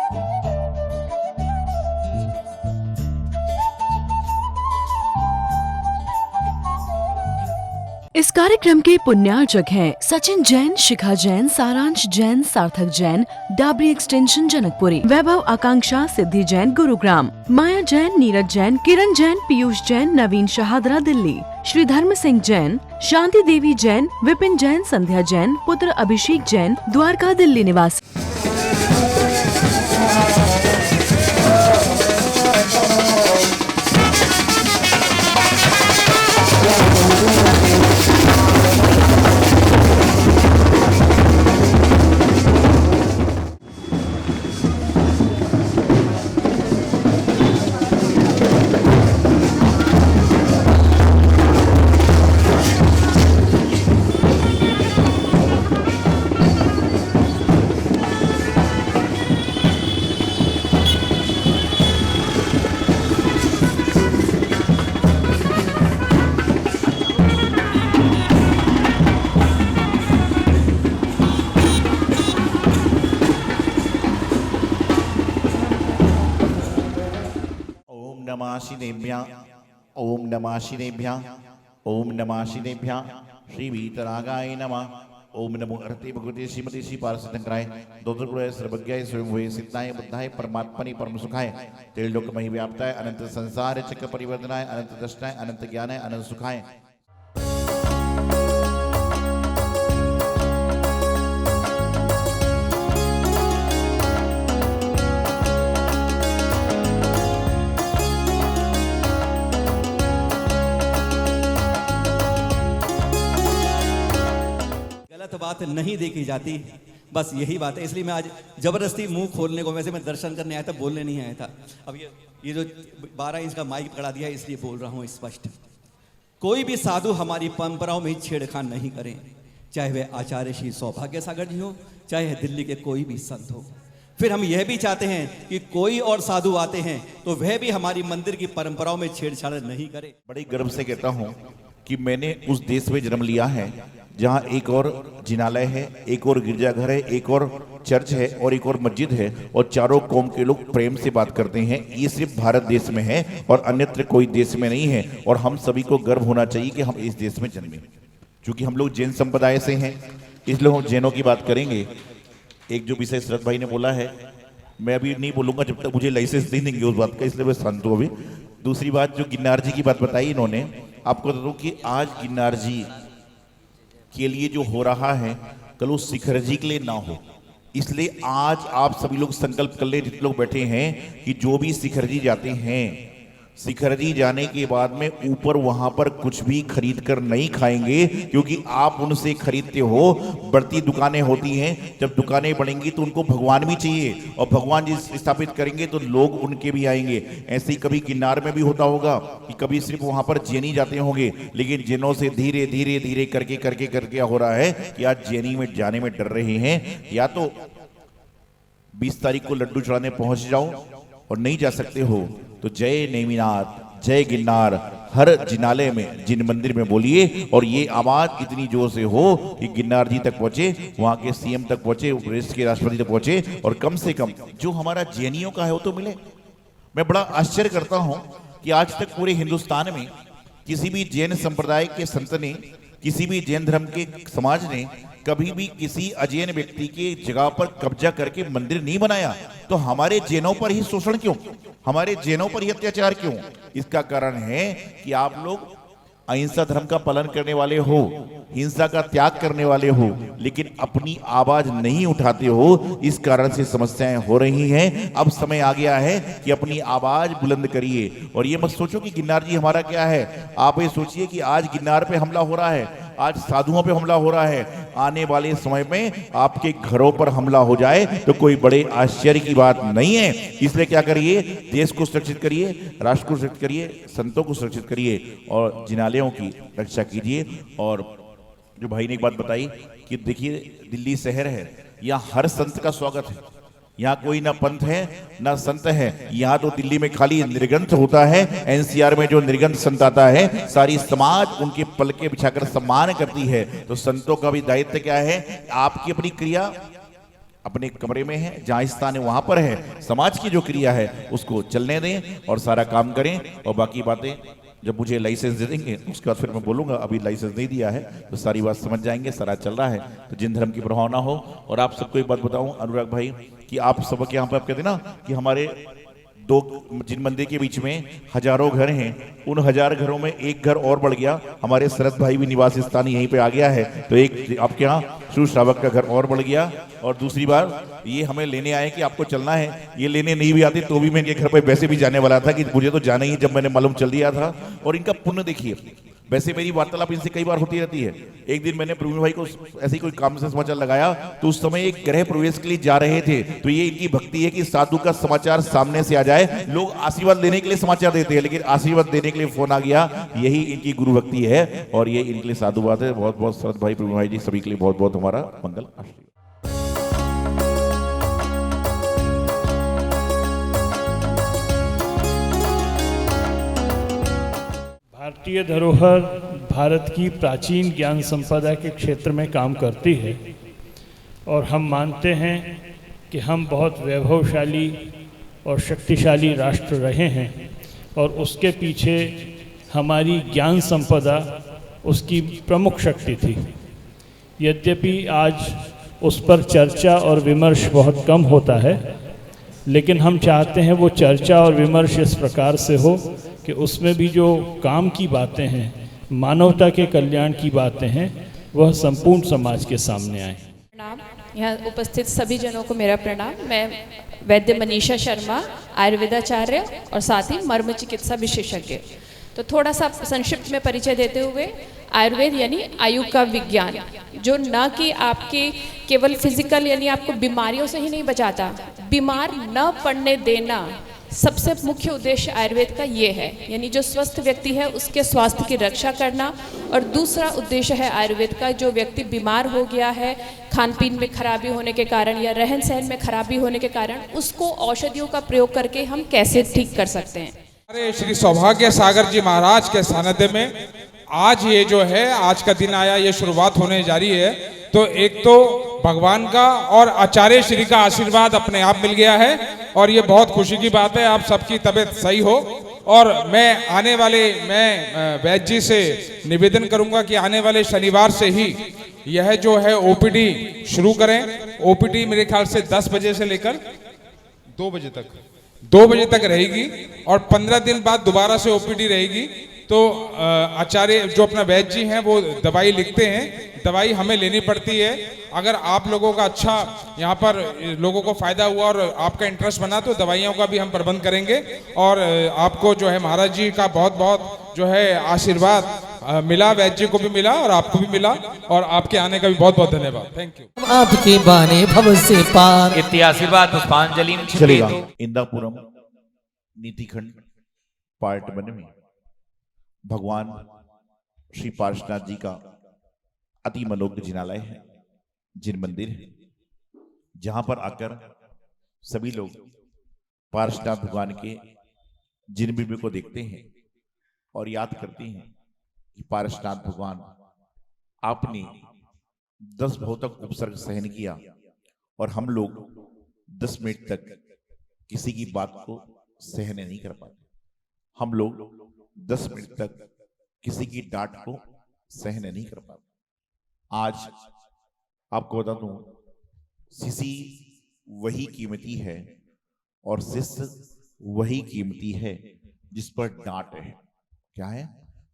इस कार्यक्रम के पुण्यार्चक हैं सचिन जैन, शिखा जैन, सारांश जैन, सार्थक जैन, डाबरी एक्सटेंशन जनकपुरी, वैभव आकांक्षा, सिद्धि जैन गुरुग्राम, माया जैन, नीरज जैन, किरण जैन, पीयूष जैन, नवीन शहादरा दिल्ली, श्री धर्म सिंह जैन, शांति देवी जैन, विपिन जैन, संध्या जैन, पुत्र अभिषेक जैन, द्वारका दिल्ली निवासी। ओम नमः शिवेभ्यः ओम नमः शिवेभ्यः श्री वीतरागाय नमः। ओम नमो अर्थे भगवते श्रीमती श्री पार्षदंकराय दोत्रगुणाय सर्वज्ञाय स्वयंभुवे सिद्धाय बुद्धाय परमात्मने परम सुखाय त्रिलोकमहि व्याप्ताय अनंत संसार चक्र परिवर्तनाय अनंत दृष्टाय अनंत ज्ञानाय अनंत सुखाय। बात नहीं देखी जाती, बस यही बात है। इसलिए मैं आज जबरदस्ती मुंह खोलने को, वैसे मैं दर्शन करने आया था, बोलने नहीं आया था। अब ये जो 12 इंच का माइक पकड़ा दिया है, इसलिए बोल रहा हूं स्पष्ट। कोई भी साधु हमारी परंपराओं में छेड़खान नहीं करें, चाहे वे आचार्य श्री सौभाग्य सागर जी हो, चाहे दिल्ली के कोई भी संत हो। फिर हम यह भी चाहते हैं कि कोई और साधु आते हैं तो वह भी हमारी मंदिर की परंपराओं में छेड़छाड़ नहीं करे। बड़ी गर्व से कहता हूं कि मैंने उस देश में जन्म लिया है जहां एक और जिनालय है, एक और गिरजाघर है, एक और चर्च है और एक और मस्जिद है और चारों कौम के लोग प्रेम से बात करते हैं। ये सिर्फ भारत देश में है और अन्यत्र कोई देश में नहीं है। और हम सभी को गर्व होना चाहिए कि हम इस देश में जन्मे। क्योंकि हम लोग जैन संप्रदाय से हैं, इसलिए हम जैनों की बात करेंगे। एक जो विषय शरद भाई ने बोला है, मैं अभी नहीं बोलूंगा जब तक मुझे लाइसेंस नहीं देंगे उस बात का, इसलिए मैं शांत हूं अभी। दूसरी बात, जो गिरनार जी की बात बताई इन्होंने, आपको बता दूं कि आज गिरनार जी के लिए जो हो रहा है कल वो शिखर जी के लिए ना हो। इसलिए आज आप सभी लोग संकल्प कर ले, जितने लोग बैठे हैं, कि जो भी शिखर जी जाते हैं, शिखर जी जाने के बाद में ऊपर वहां पर कुछ भी खरीद कर नहीं खाएंगे, क्योंकि आप उनसे खरीदते हो। बढ़ती दुकानें होती हैं, जब दुकानें बढ़ेंगी तो उनको भगवान भी चाहिए और भगवान जी स्थापित करेंगे तो लोग उनके भी आएंगे। ऐसे ही कभी गिरनार में भी होता होगा कि कभी सिर्फ वहां पर जैनी जाते होंगे, लेकिन जैनों से धीरे धीरे धीरे करके करके करके हो रहा है कि आज जैनी में जाने में डर रहे हैं। या तो 20 तारीख को लड्डू चढ़ाने पहुंच जाओ और नहीं जा सकते हो तो जय नेमिनाथ, जय गिरनार हर जिनालय में, जिन मंदिर में बोलिए। और ये आवाज इतनी जोर से हो कि गिरनार जी तक पहुंचे, वहां के सीएम तक पहुंचे, देश के राष्ट्रपति तक पहुंचे और कम से कम जो हमारा जैनियों का है वो तो मिले। मैं बड़ा आश्चर्य करता हूं कि आज तक पूरे हिंदुस्तान में किसी भी जैन संप्रदाय के संत ने, किसी भी जैन धर्म के समाज ने कभी भी किसी अजैन व्यक्ति के जगह पर कब्जा करके मंदिर नहीं बनाया। तो हमारे जैनों पर ही शोषण क्यों, हमारे जैनों पर ही अत्याचार क्यों? इसका कारण है कि आप लोग अहिंसा धर्म का पालन करने वाले हो, हिंसा का त्याग करने वाले हो, लेकिन अपनी आवाज नहीं उठाते हो। इस कारण से समस्याएं हो रही हैं। अब समय आ गया है कि अपनी आवाज बुलंद करिए। और ये मत सोचो कि गिरनार जी हमारा क्या है, आप ये सोचिए कि आज गिरनार पे हमला हो रहा है, आज साधुओं पे हमला हो रहा है, आने वाले समय में आपके घरों पर हमला हो जाए तो कोई बड़े आश्चर्य की बात नहीं है। इसलिए क्या करिए, देश को सुरक्षित करिए, राष्ट्र को सुरक्षित करिए, संतों को सुरक्षित करिए और जिनालयों की रक्षा कीजिए। और जो भाई ने एक बात बताई कि देखिए दिल्ली शहर है, यहाँ हर संत का स्वागत है, यहाँ कोई ना पंथ है ना संत है। यहाँ तो दिल्ली में खाली निर्गंथ होता है। एनसीआर में जो निर्गंथ संत आता है, सारी समाज उनके पलके बिछाकर सम्मान करती है। तो संतों का भी दायित्व क्या है, आपकी अपनी क्रिया, अपने कमरे में है, जहाँ स्थान है वहां पर है, समाज की जो क्रिया है उसको चलने दें और सारा काम करें। और बाकी बातें जब मुझे लाइसेंस दे देंगे उसके बाद फिर मैं बोलूंगा। अभी लाइसेंस नहीं दिया है तो सारी बात समझ जाएंगे, सारा चल रहा है तो जिन धर्म की प्रभाव ना हो। और आप सबको एक बात बताऊं अनुराग भाई कि आप सबक यहाँ पर आप कहते ना कि हमारे दो जिन मंदिर के बीच में हजारों घर हैं, उन 1000 घरों में एक घर और बढ़ गया, हमारे शरद भाई भी निवास स्थान यहीं पे आ गया है, तो एक आपके यहाँ शिव श्रावक का घर और बढ़ गया। और दूसरी बार ये हमें लेने आए कि आपको चलना है, ये लेने नहीं भी आते तो भी मैं इनके घर पे वैसे भी जाने वाला था कि मुझे तो जाना ही, जब मैंने मालूम चल दिया था। और इनका पुण्य देखिए, वैसे मेरी वार्तालाप इनसे कई बार होती रहती है। एक दिन मैंने प्रवीण भाई को ऐसे ही कोई काम से समाचार लगाया तो उस समय एक गृह प्रवेश के लिए जा रहे थे, तो ये इनकी भक्ति है कि साधु का समाचार सामने से आ जाए। लोग आशीर्वाद लेने के लिए समाचार देते हैं लेकिन आशीर्वाद देने के लिए फोन आ गया, यही इनकी गुरु भक्ति है और ये इनके लिए साधुवाद है। बहुत बहुत शरद भाई, प्रवीण भाई जी सभी के लिए बहुत बहुत हमारा मंगल आशीर्वाद। भारतीय धरोहर भारत की प्राचीन ज्ञान संपदा के क्षेत्र में काम करती है और हम मानते हैं कि हम बहुत वैभवशाली और शक्तिशाली राष्ट्र रहे हैं और उसके पीछे हमारी ज्ञान संपदा उसकी प्रमुख शक्ति थी। यद्यपि आज उस पर चर्चा और विमर्श बहुत कम होता है, लेकिन हम चाहते हैं वो चर्चा और विमर्श इस प्रकार से हो कि उसमें भी जो काम की बातें हैं, मानवता के कल्याण की बातें हैं, वह संपूर्ण समाज के सामने आए। प्रणाम। यहाँ उपस्थित सभी जनों को मेरा प्रणाम। मैं वैद्य मनीषा शर्मा, आयुर्वेदाचार्य और साथ ही मर्म चिकित्सा विशेषज्ञ। तो थोड़ा सा संक्षिप्त में परिचय देते हुए, आयुर्वेद यानी आयु का विज्ञान, जो न कि आपकी केवल फिजिकल यानी आपको बीमारियों से ही नहीं बचाता, बीमार न पड़ने देना सबसे मुख्य उद्देश्य आयुर्वेद का ये है। यानी जो स्वस्थ व्यक्ति है उसके स्वास्थ्य की रक्षा करना। और दूसरा उद्देश्य है आयुर्वेद का, जो व्यक्ति बीमार हो गया है खान पीन में खराबी होने के कारण या रहन सहन में खराबी होने के कारण, उसको औषधियों का प्रयोग करके हम कैसे ठीक कर सकते हैं। अरे श्री सौभाग्य सागर जी महाराज के सानिध्य में आज ये जो है आज का दिन आया, ये शुरुआत होने जा रही है। तो एक तो भगवान का और आचार्य श्री का आशीर्वाद अपने आप मिल गया है और ये बहुत खुशी की बात है। आप सबकी तबीयत सही हो। और मैं वैद्य जी से निवेदन करूंगा कि आने वाले शनिवार से ही यह जो है ओपीडी शुरू करें। ओपीडी मेरे ख्याल से 10 बजे से लेकर 2 बजे तक रहेगी और 15 दिन बाद दोबारा से ओपीडी रहेगी। तो आचार्य जो अपना वैद्य जी हैं वो दवाई लिखते हैं, दवाई हमें लेनी पड़ती है। अगर आप लोगों का अच्छा यहाँ पर लोगों को फायदा हुआ और आपका इंटरेस्ट बना तो दवाइयों का भी हम प्रबंध करेंगे। और आपको जो है महाराज जी का बहुत बहुत जो है आशीर्वाद मिला, वैद्य जी को भी मिला और आपको भी मिला, और आपके आने का भी बहुत बहुत धन्यवाद। Thank you. आपके बाने भव से पार इत्याशीर्वाद पुष्पांजलि चलेगा। इंदापुरम नीतिखंड पार्ट 1 में भगवान श्री पार्श्वनाथ जी का अति मनोज्ञ जिनालय है, जिन मंदिर है, जहां पर आकर सभी लोग पार्श्वनाथ भगवान के जिन बिंब को देखते हैं और याद करते हैं कि पार्श्वनाथ भगवान आपने 10 भौतिक उपसर्ग सहन किया और हम लोग 10 मिनट तक किसी की बात को सहन नहीं कर पाते। हम लोग 10 मिनट तक किसी की डांट को सहन नहीं कर पाते। आज आपको बता दूं, शिष्य वही कीमती है और शिष्य वही कीमती है जिस पर डांट है। क्या है?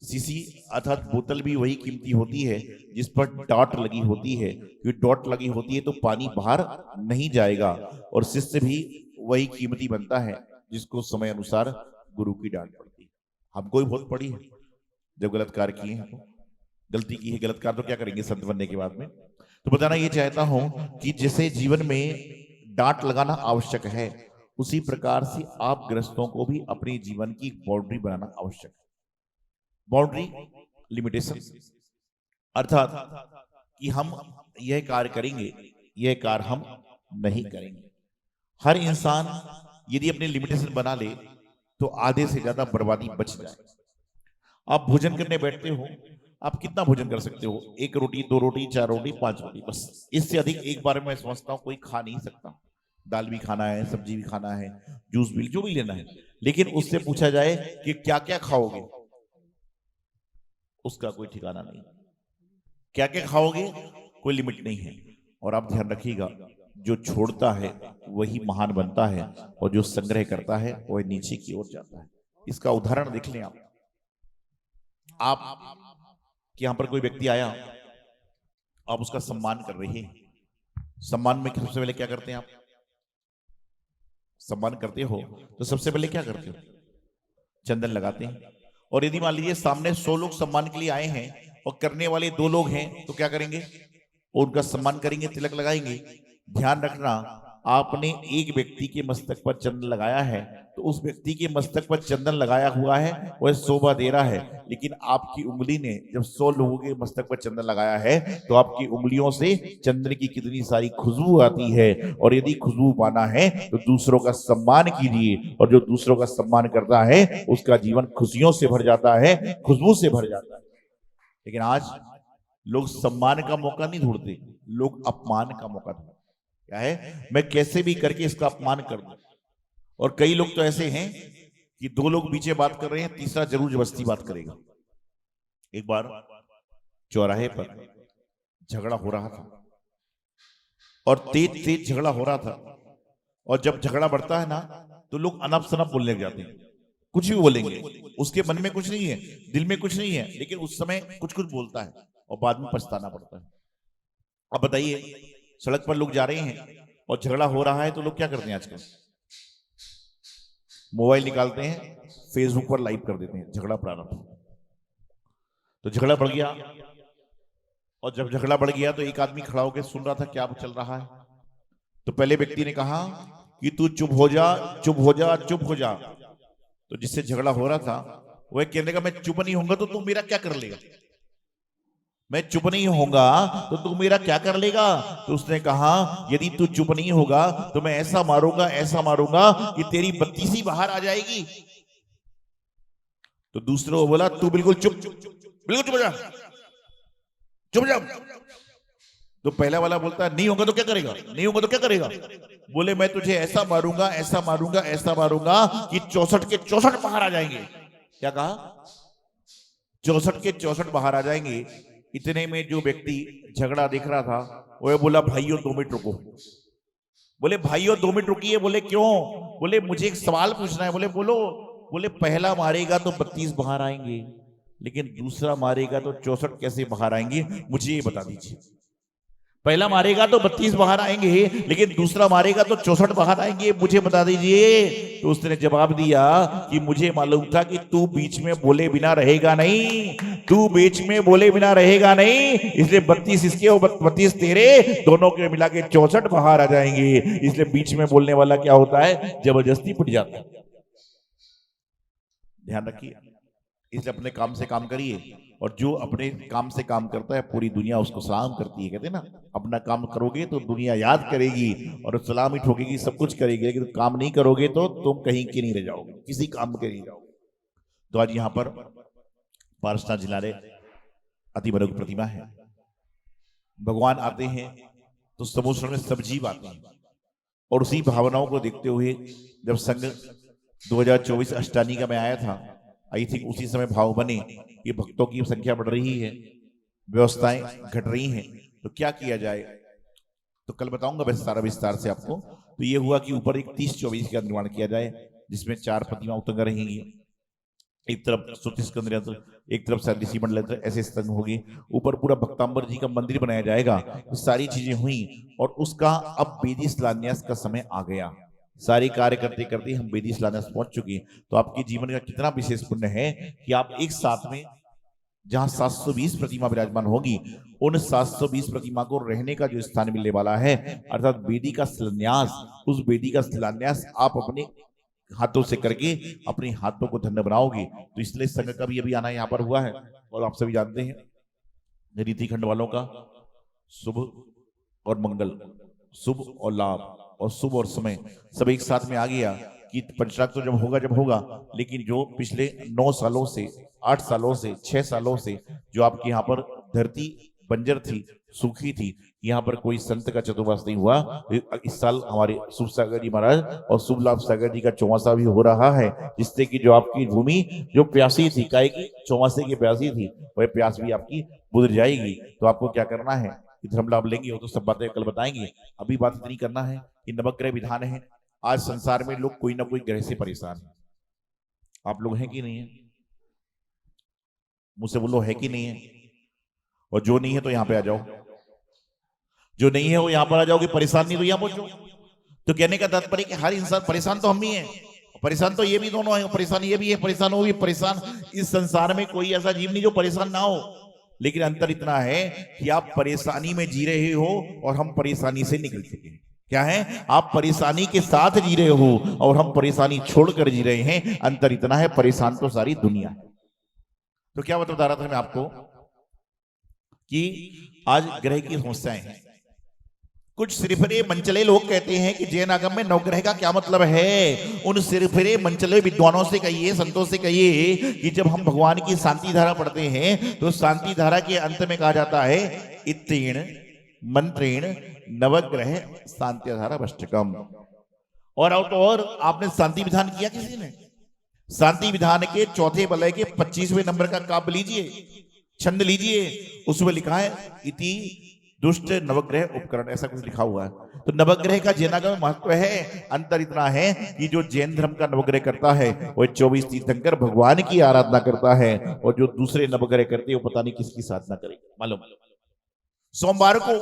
शिष्य अर्थात बोतल भी वही कीमती होती है जिस पर डांट लगी होती है, क्योंकि डांट लगी होती है तो पानी बाहर नहीं जाएगा। और शिष्य भी वही कीमती बनता है जिसको समय अनुसार गुरु की डांट पड़ती है। हमको भी बहुत पड़ी है, जब गलत कार्य किए हैं तो, गलती की है, गलत कार्य तो क्या करेंगे संत बनने के बाद में। तो बताना ये चाहता हूं कि जैसे जीवन में डांट लगाना आवश्यक है, उसी प्रकार से आप गृहस्थों को भी अपने जीवन की बाउंड्री बनाना आवश्यक है। बाउंड्री, लिमिटेशन, अर्थात कि हम यह कार्य करेंगे, यह कार्य हम नहीं करेंगे। हर इंसान यदि अपने लिमिटेशन बना ले तो आधे से ज्यादा बर्बादी बच जाए। आप भोजन करने बैठते हो आप कितना भोजन कर सकते हो? 1 रोटी, 2 रोटी, 4 रोटी, 5 रोटी, बस। इससे अधिक एक बार में समझता हूं कोई खा नहीं सकता। दाल भी खाना है, सब्जी भी खाना है, जूस भी, जो भी लेना है, लेकिन उससे पूछा जाए कि क्या क्या खाओगे, उसका कोई ठिकाना नहीं। क्या क्या खाओगे कोई लिमिट नहीं है। और आप ध्यान रखिएगा, जो छोड़ता है वही महान बनता है और जो संग्रह करता है वह नीचे की ओर जाता है। इसका उदाहरण देख लें आप कि यहां पर कोई व्यक्ति आया, आप उसका सम्मान कर रहे हैं। सम्मान में सबसे पहले क्या करते हैं? आप सम्मान करते हो तो सबसे पहले क्या करते हो? चंदन लगाते हैं। और यदि मान लीजिए सामने 100 लोग सम्मान के लिए आए हैं और करने वाले 2 लोग हैं, तो क्या करेंगे? उनका सम्मान करेंगे, तिलक लगाएंगे। ध्यान रखना, आपने एक व्यक्ति के मस्तक पर चंदन लगाया है तो उस व्यक्ति के मस्तक पर चंदन लगाया हुआ है वह शोभा दे रहा है, लेकिन आपकी उंगली ने जब 100 लोगों के मस्तक पर चंदन लगाया है तो आपकी उंगलियों से चंदन की कितनी सारी खुशबू आती है। और यदि खुशबू पाना है तो दूसरों का सम्मान कीजिए, और जो दूसरों का सम्मान करता है उसका जीवन खुशियों से भर जाता है, खुशबू से भर जाता है। लेकिन आज लोग सम्मान का मौका नहीं ढूंढते, लोग अपमान का मौका ढूंढते। क्या है? मैं कैसे भी करके इसका अपमान कर दूं। और कई लोग तो ऐसे हैं कि 2 लोग पीछे बात कर रहे हैं, तीसरा जरूर जबरदस्ती बात करेगा। एक बार चौराहे पर झगड़ा हो रहा था और तेज तेज झगड़ा हो रहा था, और जब झगड़ा बढ़ता है ना तो लोग अनप शनप बोलने लग जाते हैं। कुछ भी बोलेंगे, उसके मन में कुछ नहीं है, दिल में कुछ नहीं है, लेकिन उस समय कुछ कुछ बोलता है और बाद में पछताना पड़ता है। अब बताइए, सड़क पर लोग जा रहे हैं और झगड़ा हो रहा है तो लोग क्या करते हैं? आजकल मोबाइल निकालते हैं, फेसबुक पर लाइव कर देते हैं झगड़ा प्रारंभ। तो झगड़ा बढ़ गया, और जब झगड़ा बढ़ गया तो एक आदमी खड़ा होकर सुन रहा था क्या चल रहा है। तो पहले व्यक्ति ने कहा कि तू चुप हो जा, चुप हो जा, चुप हो जा। तो जिससे झगड़ा हो रहा था वह कहने का मैं चुप नहीं होऊंगा तो तू मेरा क्या कर लेगा? मैं चुप नहीं होऊंगा तो तू मेरा क्या कर लेगा? तो उसने कहा यदि तू चुप नहीं होगा तो मैं ऐसा मारूंगा, ऐसा मारूंगा कि तेरी बत्ती सी बाहर आ जाएगी। तो दूसरों को बोला तू बिल्कुल चुप, बिल्कुल चुप हो जा, चुप हो जा। तो पहला वाला बोलता नहीं होगा तो क्या करेगा? नहीं होगा तो क्या करेगा? बोले मैं तुझे ऐसा मारूंगा, ऐसा मारूंगा, ऐसा मारूंगा कि 64 के 64 बाहर आ जाएंगे। क्या कहा? 64 के 64 बाहर आ जाएंगे। इतने में जो व्यक्ति झगड़ा देख रहा था वो बोला भाइयों 2 मिनट रुको। बोले भाइयों 2 मिनट रुकिए। बोले क्यों? बोले मुझे एक सवाल पूछना है। बोले बोलो। बोले पहला मारेगा तो 32 बाहर आएंगे, लेकिन दूसरा मारेगा तो 64 कैसे बाहर आएंगे? मुझे ये बता दीजिए। पहला मारेगा तो 32 बाहर आएंगे, लेकिन दूसरा मारेगा तो 64 बाहर आएंगे, मुझे बता दीजिए। तो उसने जवाब दिया कि मुझे मालूम था कि तू बीच में बोले बिना रहेगा नहीं, तू बीच में बोले बिना रहेगा नहीं, इसलिए 32 इसके और 32 तेरे, दोनों के मिला के 64 बाहर आ जाएंगे। इसलिए बीच में बोलने वाला क्या होता है? जबरदस्ती पिट जाता है। ध्यान रखिए, इसलिए अपने काम से काम करिए, और जो अपने काम से काम करता है पूरी दुनिया उसको सलाम करती है। कहते हैं ना, अपना काम करोगे तो दुनिया याद करेगी और सलाम ही ठोकेगी, सब कुछ करेगी, लेकिन काम नहीं करोगे तो तुम कहीं के नहीं रह जाओगे, किसी काम के नहीं जाओगे। तो आज यहाँ पर पारसनाथ जिले अति बड़ी प्रतिमा है। भगवान आते हैं तो समुद्र में सब जीव आते हैं, और उसी भावनाओं को देखते हुए जब संघ 2024 अष्टानी का मैं आया था, आई थिंक उसी समय भाव बने कि भक्तों की संख्या बढ़ रही है, व्यवस्थाएं घट रही हैं, तो क्या किया जाए। तो कल बताऊंगा वैसे सारा विस्तार से आपको। तो ये हुआ कि ऊपर एक 30-24 का निर्माण किया जाए, जिसमें 4 प्रतिमा उत्तंग रहेंगी। एक तरफ श्रुतिस्कंद यंत्र, एक तरफ ऋषि मंडल यंत्र, ऐसे स्तंभ होगी। ऊपर पूरा भक्तांबर जी का मंदिर बनाया जाएगा। तो सारी चीजें हुई, और उसका अब वेदी शिलान्यास का समय आ गया। सारे कार्य करते करते हम वेदी शिलान्यास पहुंच चुके। तो आपके जीवन का कितना विशेष पुण्य है कि आप एक साथ में जहां 720 प्रतिमा विराजमान होगी, उन 720 प्रतिमा को रहने का जो स्थान मिलने वाला है, अर्थात वेदी का शिलान्यास, उस वेदी का शिलान्यास आप अपने हाथों से करके अपने हाथों को धन्य बनाओगे। तो इसलिए संघ का भी अभी आना यहाँ पर हुआ है, और आप सभी जानते हैं रीति खंड वालों का शुभ और मंगल, शुभ और लाभ और शुभ और समय सब एक साथ में आ गया कि पंचराग तो जब होगा, लेकिन जो पिछले 9 सालों से, 8 सालों से, 6 सालों से जो आपके यहाँ पर धरती बंजर थी, सूखी थी, यहाँ पर कोई संत का चतुर्मास नहीं हुआ। इस साल हमारे शुभ सागर जी महाराज और शुभ लाभ सागर जी का चौमासा भी हो रहा है, जिससे कि जो आपकी भूमि जो प्यासी थी, काहे की चौमासे की प्यासी थी, वह प्यास भी आपकी बुझ जाएगी। तो आपको क्या करना है, धर्म लाभ लेंगे, वो तो सब बातें कल बताएंगे। अभी बात इतनी करना है कि नवग्रह विधान है। आज संसार में लोग कोई ना कोई ग्रह से परेशान है। आप लोग हैं कि नहीं है? मुझसे बोलो, है कि नहीं है? और जो नहीं है तो यहां पे आ जाओ, जो नहीं है वो यहां पर आ जाओगे, परेशान नहीं तो यहां पहुंचो। तो कहने का तात्पर्य कि हर इंसान परेशान तो हम ही हैं, परेशान तो ये भी दोनों है, परेशान ये भी है, परेशान वो भी परेशान। इस संसार में कोई ऐसा जीव नहीं जो परेशान ना हो, लेकिन अंतर इतना है कि आप परेशानी में जी रहे हो और हम परेशानी से निकल चुके हैं। क्या है, आप परेशानी के साथ जी रहे हो और हम परेशानी छोड़कर जी रहे हैं। अंतर इतना है, परेशान तो सारी दुनिया है। तो क्या बता रहा था मैं आपको कि आज ग्रह की समस्याएं हैं। कुछ सिरफिरे मंचले लोग कहते हैं कि जैन आगम में नवग्रह का क्या मतलब है। उन सिरफिरे मंचले विद्वानों से कहिए, संतों से कहिए कि जब हम भगवान की शांति धारा पढ़ते हैं तो शांति धारा के अंत में कहा जाता है इत्तेण मंत्रेण नवग्रह शांति धारा वष्टकम। और आपने शांति विधान किया किसी ने? शांति विधान के चौथे वलय के 25वें नंबर का काव्य लीजिए, छंद लीजिए, उसमें लिखा है इति दुष्ट नवग्रह उपकरण, ऐसा कुछ लिखा हुआ है। तो नवग्रह का जैनागम में महत्व है। अंतर इतना है कि जो जैन धर्म का नवग्रह करता है वो 24 तीर्थंकर भगवान की आराधना करता है, और जो दूसरे नवग्रह करते हैं वो पता नहीं किसकी साधना करे। मालूम, सोमवार को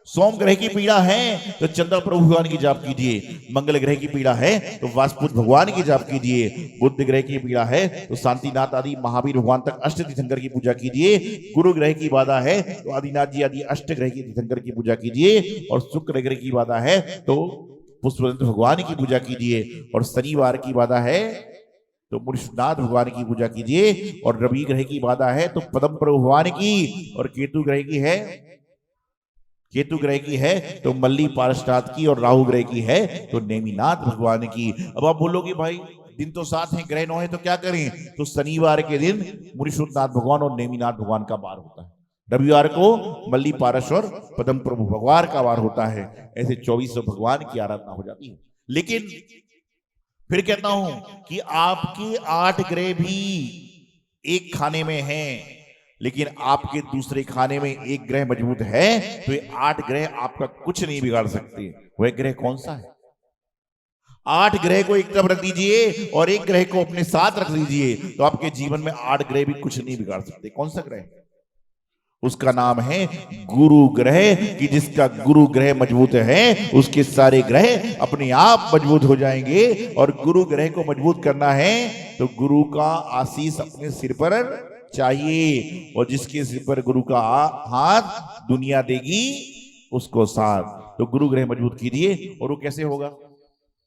सोम ग्रह की पीड़ा है तो चंद्र प्रभु भगवान की जाप कीजिए, मंगल ग्रह की पीड़ा है तो वासपुत भगवान की जाप कीजिए, बुध ग्रह की पीड़ा है तो शांतिनाथ आदि महावीर भगवान तक अष्ट तीर्थंकर की पूजा कीजिए, गुरु ग्रह की बाधा है तो आदिनाथ जी आदि अष्ट ग्रह की तीर्थंकर की पूजा कीजिए, और शुक्र ग्रह की बाधा है तो पुष्पदंत भगवान की पूजा कीजिए, और शनिवार की बाधा है तो मूर्छनाथ भगवान की पूजा कीजिए, और रवि ग्रह की बाधा है तो पद्म प्रभु भगवान की, और केतु ग्रह की है तो मल्ली पार्षनाथ की, और राहु ग्रह की है तो नेमिनाथ भगवान की। अब आप बोलोगे भाई दिन तो 7 हैं, ग्रह 9 है, तो क्या करें? तो शनिवार के दिन मूर्छनाथ भगवान और नेमिनाथ भगवान का वार होता है, रविवार को मल्ली पारस और पद्म प्रभु भगवान का वार होता है। ऐसे 24 भगवान की आराधना हो जाती है। लेकिन फिर कहता हूं कि आपके 8 ग्रह भी एक खाने में हैं, लेकिन आपके दूसरे खाने में एक ग्रह मजबूत है, तो ये 8 ग्रह आपका कुछ नहीं बिगाड़ सकते। वह ग्रह कौन सा है? 8 ग्रह को एक तरफ रख दीजिए और एक ग्रह को अपने साथ रख लीजिए, तो आपके जीवन में 8 ग्रह भी कुछ नहीं बिगाड़ सकते। कौन सा ग्रह? उसका नाम है गुरु ग्रह, कि जिसका गुरु ग्रह मजबूत है उसके सारे ग्रह अपने आप मजबूत हो जाएंगे। और गुरु ग्रह को मजबूत करना है तो गुरु का आशीष अपने सिर पर चाहिए, और जिसके सिर पर गुरु का हाथ दुनिया देगी उसको साथ। तो गुरु ग्रह मजबूत कीजिए। और वो कैसे होगा?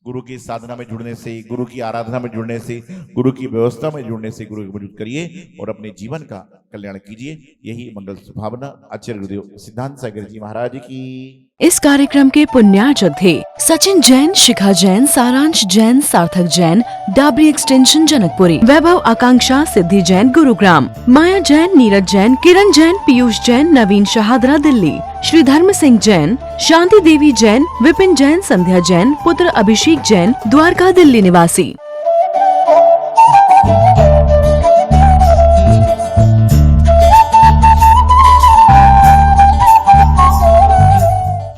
गुरु की साधना में जुड़ने से, गुरु की आराधना में जुड़ने से, गुरु की व्यवस्था में जुड़ने से गुरु को मजबूत करिए और अपने जीवन का कल्याण कीजिए। यही मंगल भावना आचार्य गुरुदेव सिद्धांत सागर जी महाराज की। इस कार्यक्रम के पुण्यार्चक थे सचिन जैन, शिखा जैन, सारांश जैन, सार्थक जैन, डाबरी एक्सटेंशन जनकपुरी, वैभव आकांक्षा सिद्धि जैन गुरुग्राम, माया जैन, नीरज जैन, किरण जैन, पीयूष जैन, नवीन शहादरा दिल्ली, श्री धर्म सिंह जैन, शांति देवी जैन, विपिन जैन, संध्या जैन, पुत्र अभिषेक जैन, द्वारका दिल्ली निवासी।